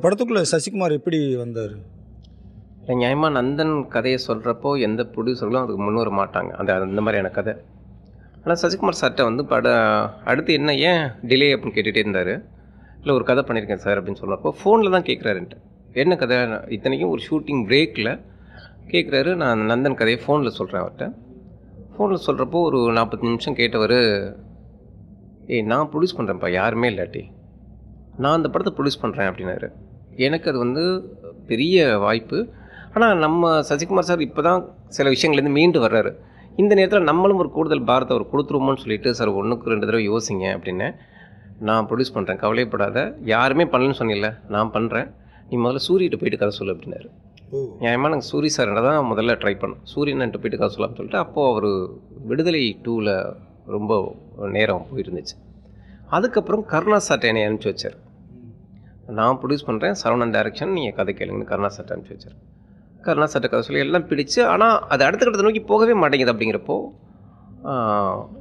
படத்துக்குள்ள சசிகுமார் எப்படி வந்தார்? நியாயமாக நந்தன் கதையை சொல்கிறப்போ எந்த ப்ரொடியூசர்களும் அதுக்கு முன் வர மாட்டாங்க. அந்த மாதிரியான கதை. ஆனால் சசிகுமார் சார்கிட்ட வந்து அடுத்து என்ன ஏன் டிலே அப்படின்னு கேட்டுகிட்டே இருந்தார். இல்லை ஒரு கதை பண்ணியிருக்கேன் சார் அப்படின்னு சொன்னப்போ ஃபோனில் தான் கேட்குறாருன்ட்டு. என்ன கதை? இத்தனைக்கும் ஒரு ஷூட்டிங் பிரேக்கில் கேட்குறாரு. நான் நந்தன் கதையை ஃபோனில் சொல்கிறேன் அவர்கிட்ட. ஃபோனில் சொல்கிறப்போ ஒரு 40 நிமிஷம் கேட்டவர், நான் ப்ரொடியூஸ் பண்ணுறேன்ப்பா, யாருமே இல்லாட்டி நான் அந்த படத்தை ப்ரொடியூஸ் பண்ணுறேன் அப்படின்னாரு. எனக்கு அது வந்து பெரிய வாய்ப்பு. ஆனால் நம்ம சசிகுமார் சார் இப்போ தான் சில விஷயங்கள்லேருந்து மீண்டு வர்றாரு. இந்த நேரத்தில் நம்மளும் ஒரு கூடுதல் பாரத்தை அவர் கொடுத்துருவோம்னு சொல்லிட்டு, சார் 1க்கு 2 தடவை யோசிங்க அப்படின்னு. நான் ப்ரொடியூஸ் பண்ணுறேன், கவலைப்படாத, யாருமே பண்ணலன்னு சொன்னில்ல, நான் பண்ணுறேன், நீ முதல்ல சூரியகிட்ட போயிட்டு கதை சொல்லு அப்படின்னாரு. நியாயமாக நாங்கள் சூரி சார் தான் முதல்ல ட்ரை பண்ணோம். சூரியன்ட்டு போயிட்டு கதை சொல்லலாம்னு சொல்லிட்டு, அப்போது அவர் விடுதலை 2ல் ரொம்ப நேரம் போயிருந்துச்சு. அதுக்கப்புறம் கருணா சார்ட்ட என்னை அனுப்பிச்சி வச்சார். நான் ப்ரொடியூஸ் பண்ணுறேன், சரவணன் டைரக்ஷன், நீங்கள் கதை கேளுங்கன்னு கருணா சார்ட்ட அனுப்பிச்சி வச்சார். கருணா சார்ட்ட கதை சொல்லி எல்லாம் பிடிச்சு, ஆனால் அது அடுத்த கட்டத்தை நோக்கி போகவே மாட்டேங்குது. அப்படிங்கிறப்போ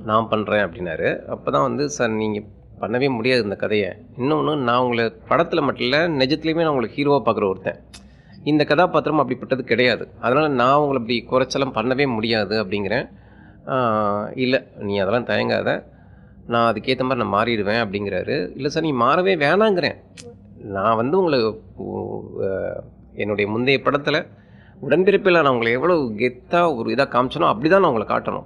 நான் பண்ணுறேன் அப்படின்னாரு. அப்போ தான் வந்து, சார் நீங்கள் பண்ணவே முடியாது இந்த கதையை. இன்னொன்று, நான் உங்களை படத்தில் மட்டும் இல்லை, நிஜத்துலேயுமே நான் உங்களை ஹீரோவாக பார்க்குற ஒருத்தன். இந்த கதாபாத்திரம் அப்படிப்பட்டது கிடையாது. அதனால் நான் உங்களை இப்படி குறைச்செல்லாம் பண்ணவே முடியாது அப்படிங்கிறேன். இல்லை நீ அதெல்லாம் தயங்காத, நான் அதுக்கேற்ற மாதிரி நான் மாறிடுவேன் அப்படிங்கிறாரு. இல்லை சார், நீ மாறவே வேணாங்கிறேன். நான் வந்து உங்களை என்னுடைய முந்தைய படத்தில் உடன்பிறப்பில் நான் உங்களை எவ்வளோ கெத்தாக ஒரு இதாக காமிச்சனோ அப்படி தான் நான் உங்களை காட்டணும்.